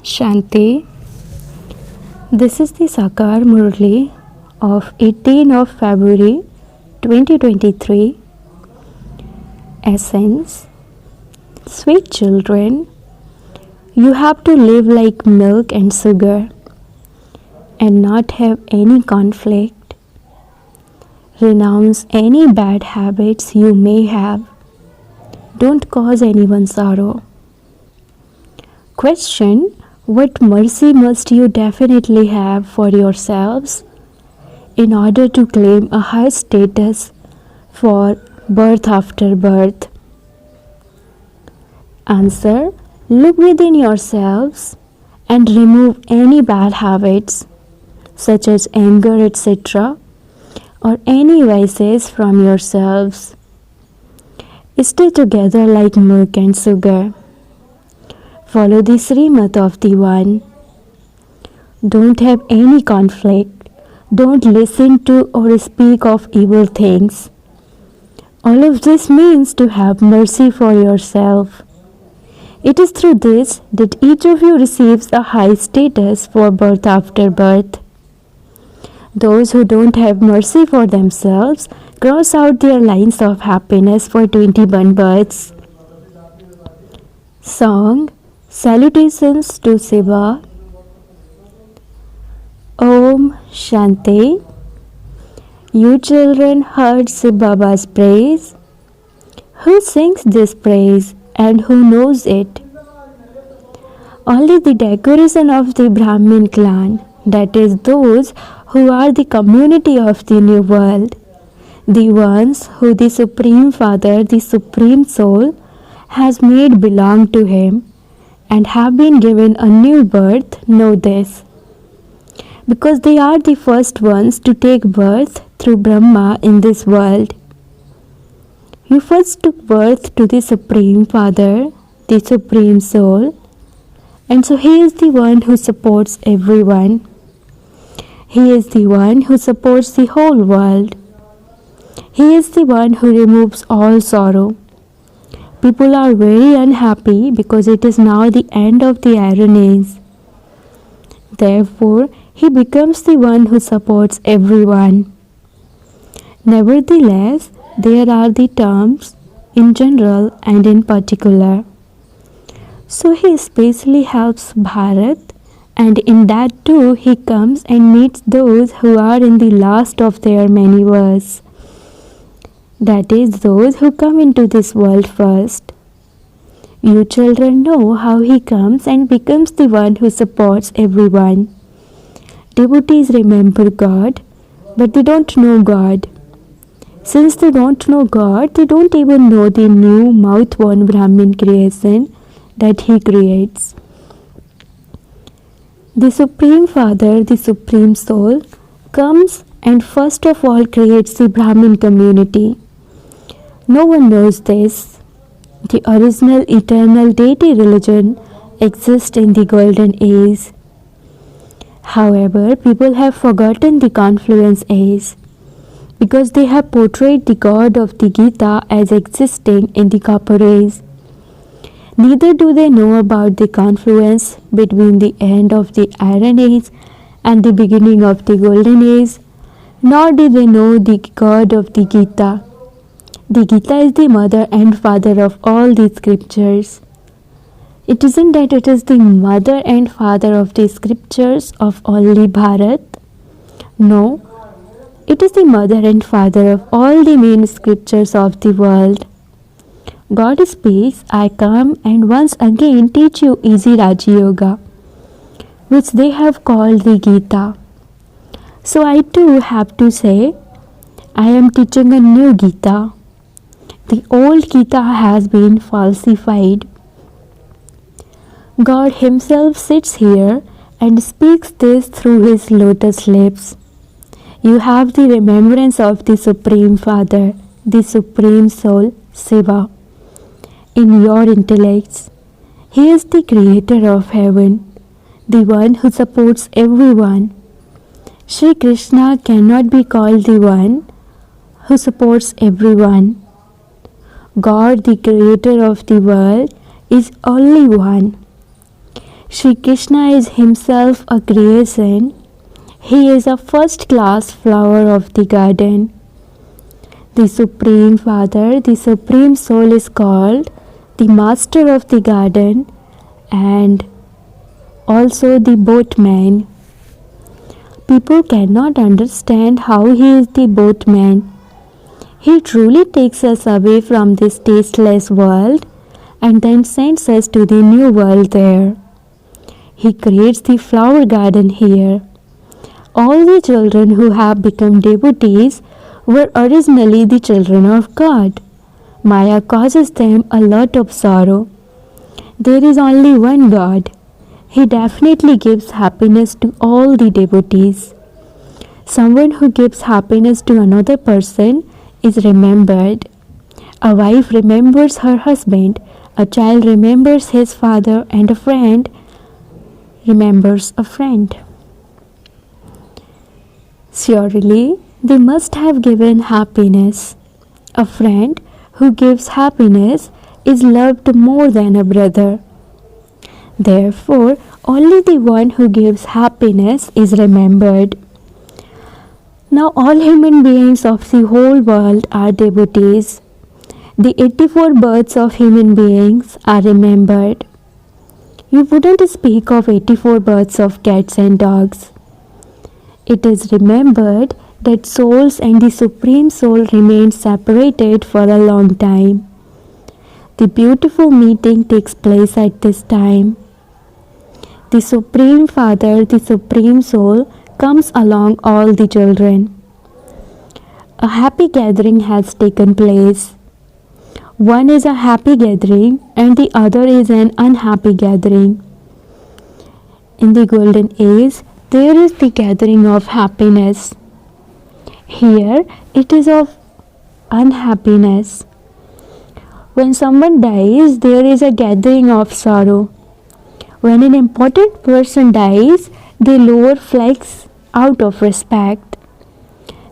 Shanti. This is the Sakar Murli of 18 of February 2023. Essence. Sweet children, you have to live like milk and sugar and not have any conflict. Renounce any bad habits you may have. Don't cause anyone sorrow. Question: what mercy must you definitely have for yourselves in order to claim a high status for birth after birth? Answer: look within yourselves and remove any bad habits such as anger, etc., or any vices from yourselves. Stay together like milk and sugar. Follow the Srimad of the One. Don't have any conflict. Don't listen to or speak of evil things. All of this means to have mercy for yourself. It is through this that each of you receives a high status for birth after birth. Those who don't have mercy for themselves cross out their lines of happiness for 21 births. Song. Salutations to Shiva. Om Shanti. You children heard Shiv Baba's praise. Who sings this praise and who knows it? Only the decoration of the Brahmin clan, that is, those who are the community of the new world, the ones who the Supreme Father, the Supreme Soul, has made belong to Him and have been given a new birth, know this. Because they are the first ones to take birth through Brahma in this world. You first took birth to the Supreme Father, the Supreme Soul, and so He is the one who supports everyone. He is the one who supports the whole world. He is the one who removes all sorrow. People are very unhappy because it is now the end of the Iron Age. Therefore, He becomes the one who supports everyone. Nevertheless, there are the terms in general and in particular. So He especially helps Bharat, and in that too He comes and meets those who are in the last of their many years. That is, those who come into this world first. You children know how He comes and becomes the one who supports everyone. Devotees remember God, but they don't know God. Since they don't know God, they don't even know the new mouth-born Brahmin creation that He creates. The Supreme Father, the Supreme Soul, comes and first of all creates the Brahmin community. No one knows this. The original eternal deity religion exists in the Golden Age. However, people have forgotten the Confluence Age because they have portrayed the God of the Gita as existing in the Copper Age. Neither do they know about the confluence between the end of the Iron Age and the beginning of the Golden Age, nor do they know the God of the Gita. The Gita is the mother and father of all the scriptures. It isn't that it is the mother and father of the scriptures of only Bharat. No, it is the mother and father of all the main scriptures of the world. God speaks, I come and once again teach you easy Raja Yoga, which they have called the Gita. So I too have to say, I am teaching a new Gita. The old Gita has been falsified. God Himself sits here and speaks this through His lotus lips. You have the remembrance of the Supreme Father, the Supreme Soul, Shiva, in your intellects. He is the creator of heaven, the one who supports everyone. Sri Krishna cannot be called the one who supports everyone. God, the creator of the world, is only one. Sri Krishna is himself a creation. He is a first class flower of the garden. The Supreme Father, the Supreme Soul is called the Master of the garden and also the boatman. People cannot understand how he is the boatman. He truly takes us away from this tasteless world and then sends us to the new world there. He creates the flower garden here. All the children who have become devotees were originally the children of God. Maya causes them a lot of sorrow. There is only one God. He definitely gives happiness to all the devotees. Someone who gives happiness to another person is remembered. A wife remembers her husband, a child remembers his father, and a friend remembers a friend. Surely they must have given happiness. A friend who gives happiness is loved more than a brother. Therefore, only the one who gives happiness is remembered. Now all human beings of the whole world are devotees. The 84 births of human beings are remembered. You wouldn't speak of 84 births of cats and dogs. It is remembered that souls and the Supreme Soul remained separated for a long time. The beautiful meeting takes place at this time. The Supreme Father, the Supreme Soul, comes along all the children. A happy gathering has taken place. One is a happy gathering and the other is an unhappy gathering. In the golden age, there is the gathering of happiness. Here, it is of unhappiness. When someone dies, there is a gathering of sorrow. When an important person dies, they lower flags out of respect.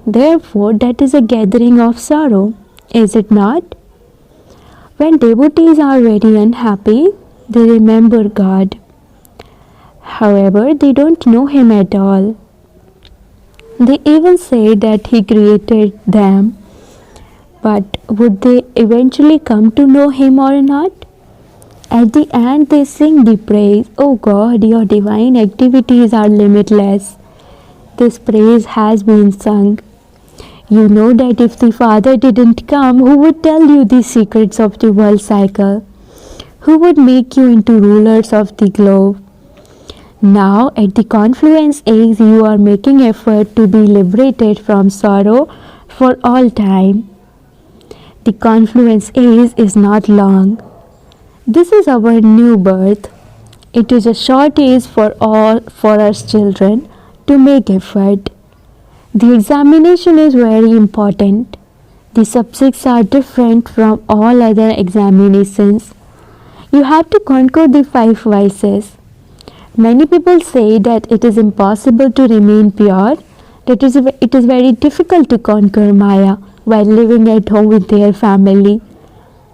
Therefore, that is a gathering of sorrow, is it not? When devotees are very unhappy, they remember God. However, they don't know Him at all. They even say that He created them. But would they eventually come to know Him or not? At the end, they sing the praise, "Oh God, your divine activities are limitless." This praise has been sung. You know that if the Father didn't come, who would tell you the secrets of the world cycle? Who would make you into rulers of the globe? Now, at the confluence age, you are making effort to be liberated from sorrow for all time. The confluence age is not long. This is our new birth. It is a short age for us children to make effort. The examination is very important. The subjects are different from all other examinations. You have to conquer the 5 vices. Many people say that it is impossible to remain pure, that it is very difficult to conquer Maya while living at home with their family.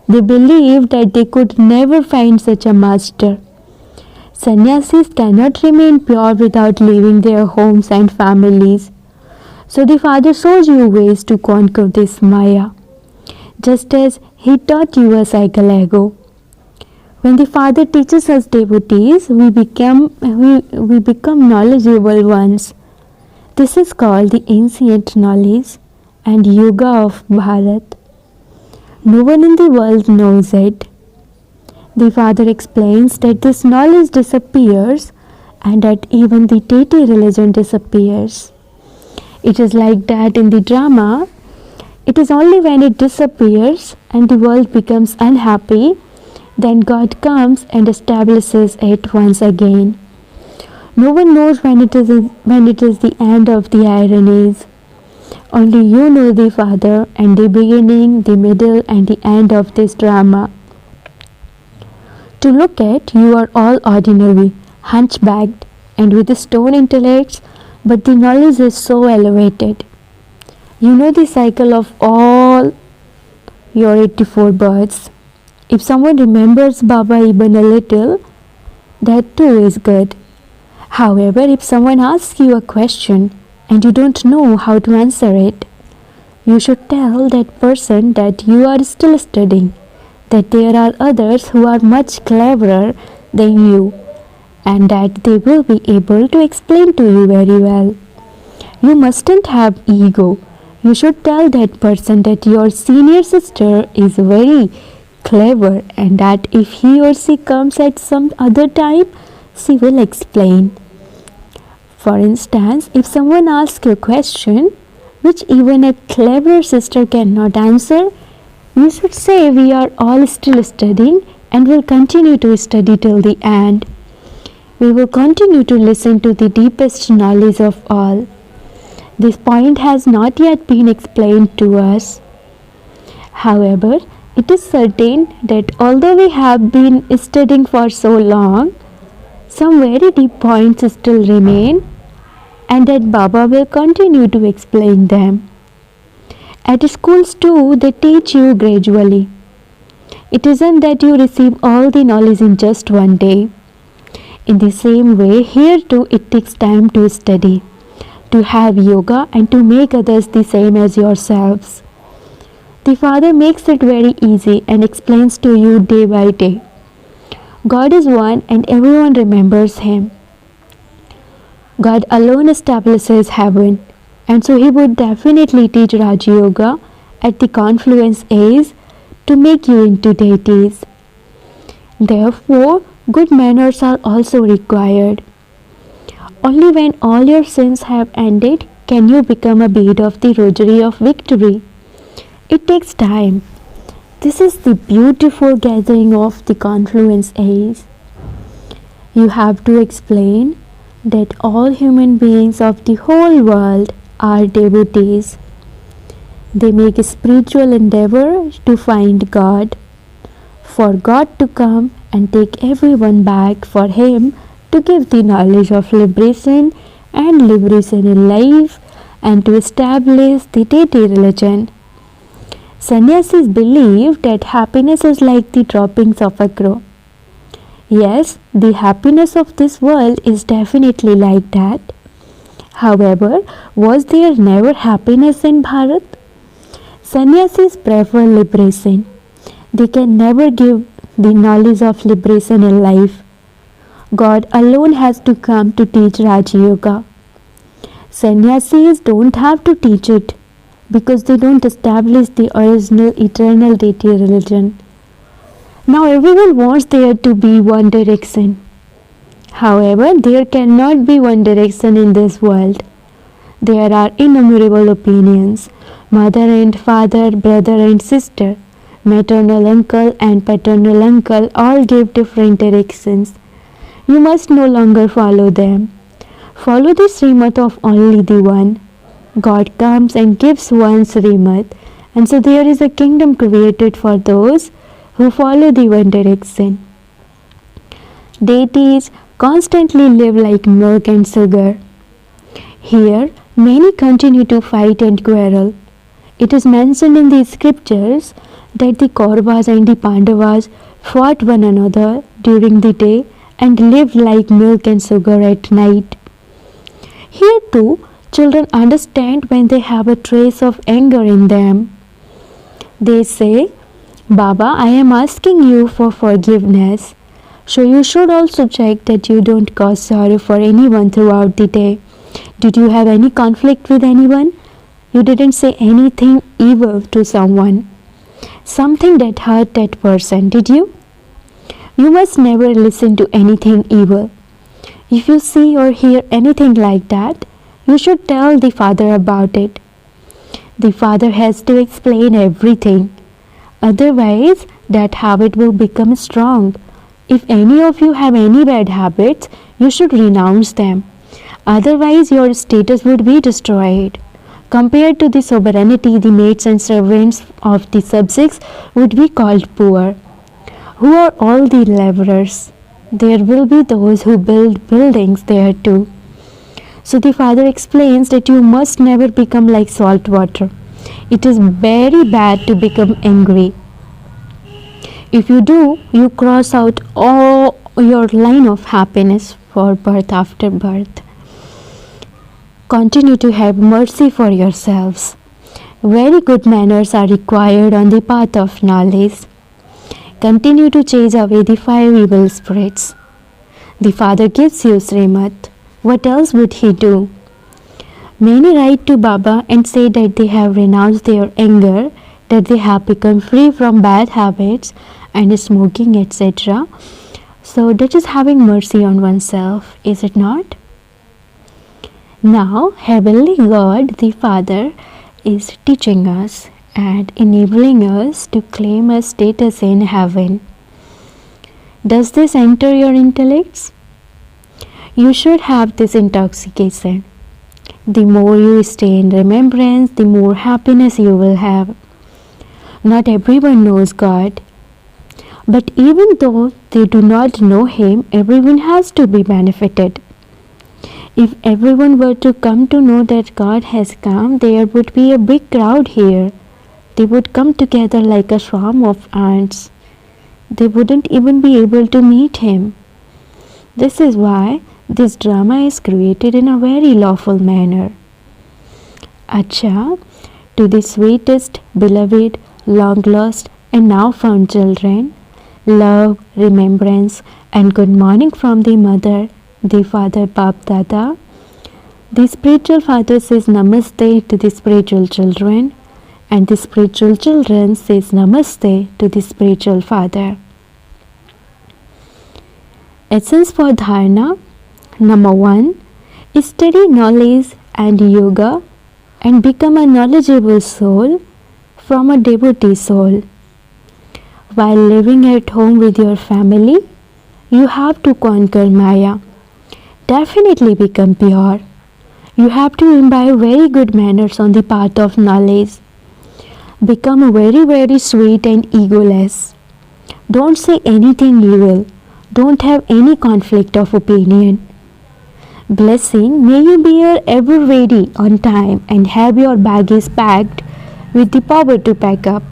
They believe that they could never find such a master. Sannyasis cannot remain pure without leaving their homes and families. So the Father shows you ways to conquer this Maya, just as He taught you a cycle ago. When the Father teaches us devotees, we become knowledgeable ones. This is called the ancient knowledge and yoga of Bharat. No one in the world knows it. The Father explains that this knowledge disappears and that even the deity religion disappears. It is like that in the drama. It is only when it disappears and the world becomes unhappy, then God comes and establishes it once again. No one knows when it is the end of the ironies. Only you know the Father and the beginning, the middle and the end of this drama. To look at, you are all ordinary, hunchbacked and with stone intellects, but the knowledge is so elevated. You know the cycle of all your 84 births. If someone remembers Baba even a little, that too is good. However, if someone asks you a question and you don't know how to answer it, you should tell that person that you are still studying, that there are others who are much cleverer than you, and that they will be able to explain to you very well. You mustn't have ego. You should tell that person that your senior sister is very clever and that if he or she comes at some other time, she will explain. For instance, if someone asks you a question which even a clever sister cannot answer, you should say we are all still studying and will continue to study till the end. We will continue to listen to the deepest knowledge of all. This point has not yet been explained to us. However, it is certain that although we have been studying for so long, some very deep points still remain and that Baba will continue to explain them. At schools too, they teach you gradually. It isn't that you receive all the knowledge in just one day. In the same way, here too it takes time to study, to have yoga and to make others the same as yourselves. The Father makes it very easy and explains to you day by day. God is one and everyone remembers Him. God alone establishes heaven, and so He would definitely teach Raj Yoga at the confluence age to make you into deities. Therefore, good manners are also required. Only when all your sins have ended can you become a bead of the rosary of victory. It takes time. This is the beautiful gathering of the confluence age. You have to explain that all human beings of the whole world are devotees. They make a spiritual endeavor to find God, for God to come and take everyone back, for Him to give the knowledge of liberation and liberation in life, and to establish the deity religion. Sannyasis believe that happiness is like the droppings of a crow. Yes, the happiness of this world is definitely like that. However, was there never happiness in Bharat? Sannyasis prefer liberation. They can never give the knowledge of liberation in life. God alone has to come to teach Raj Yoga. Sannyasis don't have to teach it because they don't establish the original eternal deity religion. Now everyone wants there to be one direction. However, there cannot be one direction in this world. There are innumerable opinions. Mother and father, brother and sister, maternal uncle and paternal uncle all give different directions. You must no longer follow them. Follow the Srimad of only the one. God comes and gives one Srimad, and so there is a kingdom created for those who follow the one direction. Deities constantly live like milk and sugar. Here, many continue to fight and quarrel. It is mentioned in the scriptures that the Kauravas and the Pandavas fought one another during the day and lived like milk and sugar at night. Here too, children understand when they have a trace of anger in them. They say, Baba, I am asking you for forgiveness. So you should also check that you don't cause sorrow for anyone throughout the day. Did you have any conflict with anyone? You didn't say anything evil to someone. Something that hurt that person, did you? You must never listen to anything evil. If you see or hear anything like that, you should tell the Father about it. The Father has to explain everything. Otherwise, that habit will become strong. If any of you have any bad habits, you should renounce them. Otherwise, your status would be destroyed. Compared to the sovereignty, the maids and servants of the subjects would be called poor. Who are all the laborers? There will be those who build buildings there too. So the Father explains that you must never become like salt water. It is very bad to become angry. If you do, you cross out your line of happiness for birth after birth. Continue to have mercy for yourselves. Very good manners are required on the path of knowledge. Continue to chase away the 5 evil spirits. The Father gives you Srimad. What else would he do? Many write to Baba and say that they have renounced their anger, that they have become free from bad habits and smoking, etc. So that is having mercy on oneself, is it not? Now, Heavenly God, the Father, is teaching us and enabling us to claim a status in heaven. Does this enter your intellects? You should have this intoxication. The more you stay in remembrance, the more happiness you will have. Not everyone knows God, but even though they do not know Him, everyone has to be benefited. If everyone were to come to know that God has come, there would be a big crowd here. They would come together like a swarm of ants. They wouldn't even be able to meet Him. This is why this drama is created in a very lawful manner. Acha, to the sweetest, beloved, long-lost and now found children, love, remembrance and good morning from the mother, the father Bap Dada. The spiritual father says Namaste to the spiritual children, and the spiritual children says Namaste to the spiritual father. Essence for Dharana. Number 1. Study knowledge and yoga and become a knowledgeable soul from a devotee soul. While living at home with your family, you have to conquer Maya. Definitely become pure. You have to imbibe very good manners on the path of knowledge. Become very, very sweet and egoless. Don't say anything evil. Don't have any conflict of opinion. Blessing, may you be ever ready on time and have your baggage packed with the power to pack up.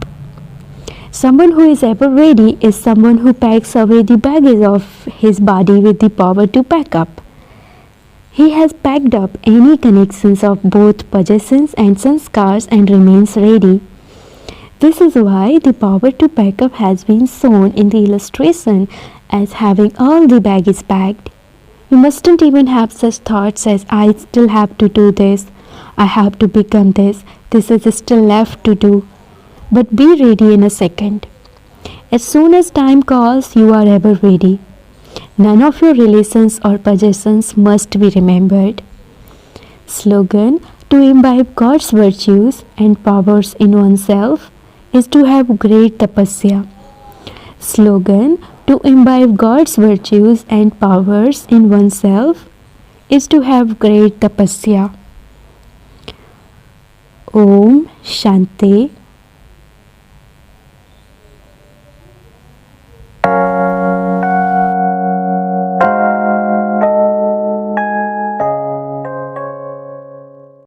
Someone who is ever ready is someone who packs away the baggage of his body with the power to pack up. He has packed up any connections of both possessions and sanskars and remains ready. This is why the power to pack up has been shown in the illustration as having all the baggage packed. You mustn't even have such thoughts as I still have to do this, I have to become this is still left to do. But be ready in a second. As soon as time calls, you are ever ready. None of your relations or possessions must be remembered. Slogan: to imbibe God's virtues and powers in oneself is to have great tapasya. Slogan: to imbibe God's virtues and powers in oneself is to have great tapasya. Om Shanti.